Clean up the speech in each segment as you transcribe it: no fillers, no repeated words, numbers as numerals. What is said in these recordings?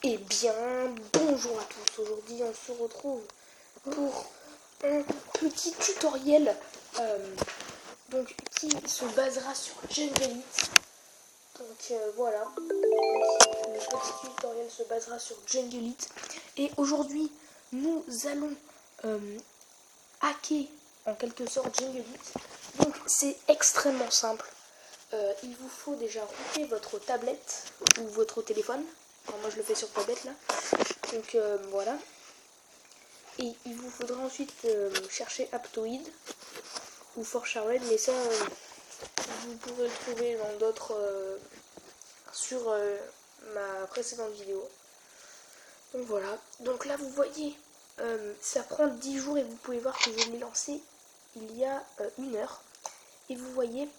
Eh bien, bonjour à tous. Aujourd'hui, on se retrouve pour un petit tutoriel qui se basera sur Jungle Elite. Voilà, le petit tutoriel se basera sur Jungle Elite. Et aujourd'hui, nous allons hacker en quelque sorte Jungle Elite. Donc, c'est extrêmement simple. Il vous faut déjà router votre tablette ou votre téléphone. Alors moi je le fais sur tablette là. Donc voilà. Et il vous faudra ensuite chercher Aptoide ou ForShared, mais ça vous pourrez le trouver dans d'autres sur ma précédente vidéo. Donc voilà. Donc là vous voyez, ça prend 10 jours et vous pouvez voir que je l'ai lancé il y a 1 heure. Et vous voyez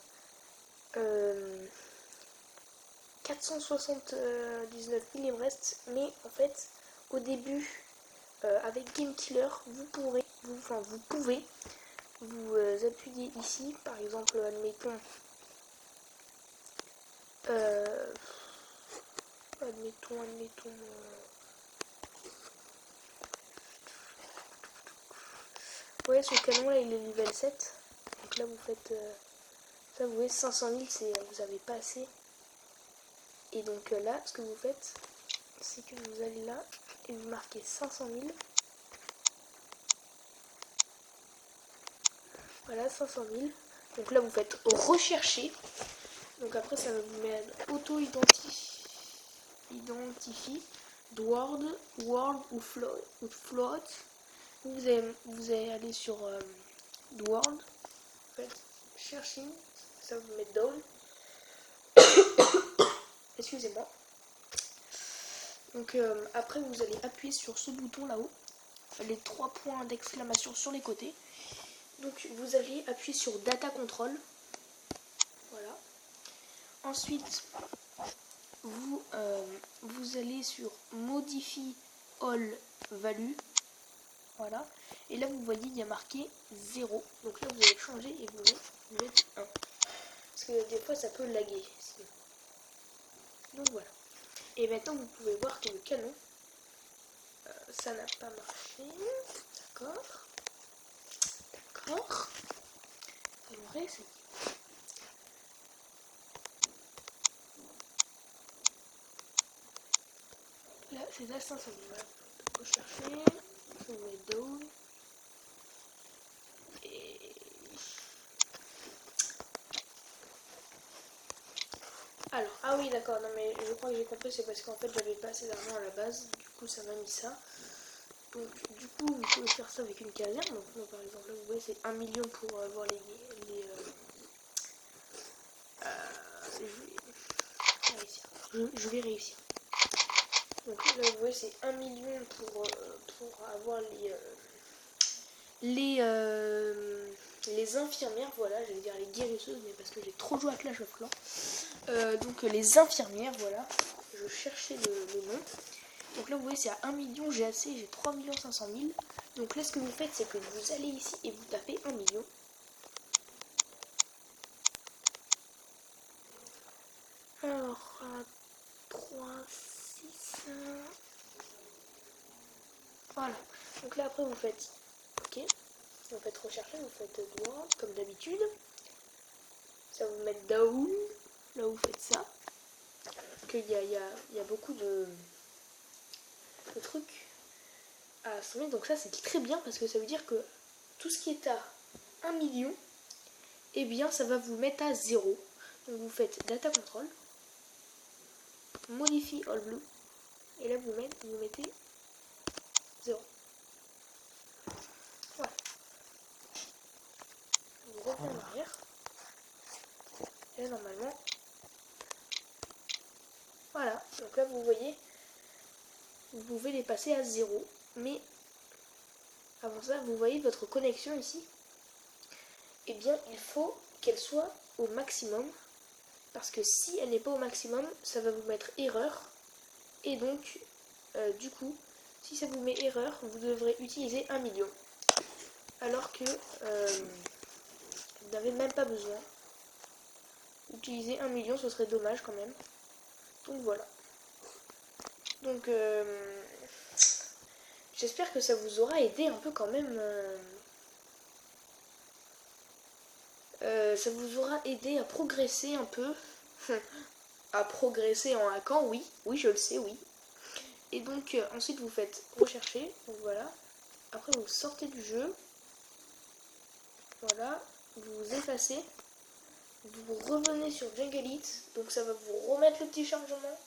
479 il me reste, mais en fait au début avec Game Killer vous pouvez vous appuyer ici, par exemple admettons ouais, ce canon là il est level 7, donc là vous faites ça, vous voyez 500 000 c'est vous avez pas assez. Et donc là, ce que vous faites, c'est que vous allez là et vous marquez 500 000. Voilà, 500 000. Donc là, vous faites rechercher. Donc après, ça va vous mettre auto-identifie, Word ou float. Vous allez aller sur Word. Vous faites cherching. Ça va vous mettre down. Excusez-moi. Donc après vous allez appuyer sur ce bouton là-haut, les 3 points d'exclamation sur les côtés. Donc vous allez appuyer sur Data Control. Voilà. Ensuite vous allez sur Modify All Value. Voilà. Et là vous voyez il y a marqué 0. Donc là vous allez changer et vous mettez 1. Parce que des fois ça peut laguer. Donc voilà. Et maintenant vous pouvez voir que le canon, ça n'a pas marché. D'accord. Alors réessayer. Là c'est à 500 000. Voilà. Faut chercher. Je vais mettre down. Et alors, ah oui d'accord, non mais je crois que j'ai compris, c'est parce qu'en fait j'avais pas assez d'argent à la base, du coup ça m'a mis ça. Donc du coup vous pouvez faire ça avec une caserne. Donc moi, par exemple là vous voyez c'est 1 million pour avoir les je vais réussir. Donc là vous voyez c'est 1 million pour avoir les infirmières, voilà, j'allais dire les guérisseuses, mais parce que j'ai trop joué à Clash of Clans. Donc les infirmières, voilà, je cherchais le nom. Donc là vous voyez c'est à 1 million, j'ai assez, j'ai 3 500 000. Donc là ce que vous faites c'est que vous allez ici et vous tapez 1 million. Alors 3, 6, voilà. Donc là après vous faites OK, vous faites rechercher, vous faites droit comme d'habitude. Ça va vous mettre down, là vous faites ça. Qu'il y a beaucoup de trucs à assembler, donc ça c'est très bien parce que ça veut dire que tout ce qui est à 1 million, et bien ça va vous mettre à 0. Donc vous faites Data Control, Modify All Blue, et là vous mettez 0. Voilà. Vous revenez en arrière. Et là normalement, voilà. Donc là vous voyez, vous pouvez les passer à 0. Mais avant ça, vous voyez votre connexion ici. Eh bien il faut qu'elle soit au maximum. Parce que si elle n'est pas au maximum, ça va vous mettre erreur. Et donc, du coup, si ça vous met erreur, vous devrez utiliser 1 million. Alors que vous n'avez même pas besoin. Utiliser 1 million, ce serait dommage quand même. Donc voilà. Donc j'espère que ça vous aura aidé un peu quand même. Ça vous aura aidé à progresser un peu. À progresser en hackant, oui. Oui, je le sais, oui. Et donc ensuite vous faites rechercher. Donc voilà. Après vous sortez du jeu. Voilà. Vous vous effacez. Vous revenez sur Jungle Elite. Donc ça va vous remettre le petit chargement.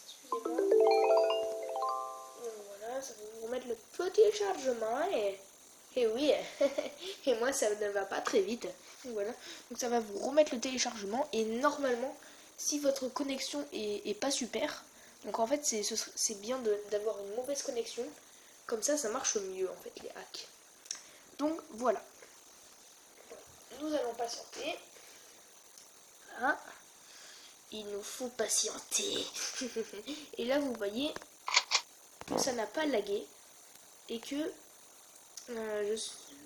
Excusez-moi. Donc voilà, ça va vous remettre le petit chargement et oui, et moi ça ne va pas très vite. Donc voilà, donc ça va vous remettre le téléchargement et normalement, si votre connexion est pas super, donc en fait c'est bien d'avoir une mauvaise connexion, comme ça marche mieux en fait les hacks. Donc voilà, nous allons patienter. Voilà. Il nous faut patienter. Et là vous voyez que ça n'a pas lagué et que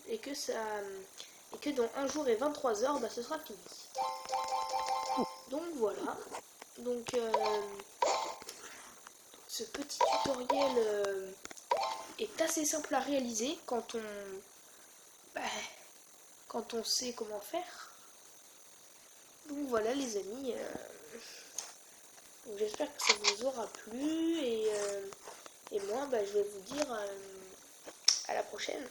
et que dans 1 jour et 23 heures, bah, ce sera fini. Donc voilà. Donc ce petit tutoriel est assez simple à réaliser quand on sait comment faire. Donc voilà les amis. J'espère que ça vous aura plu et moi bah, je vais vous dire à la prochaine.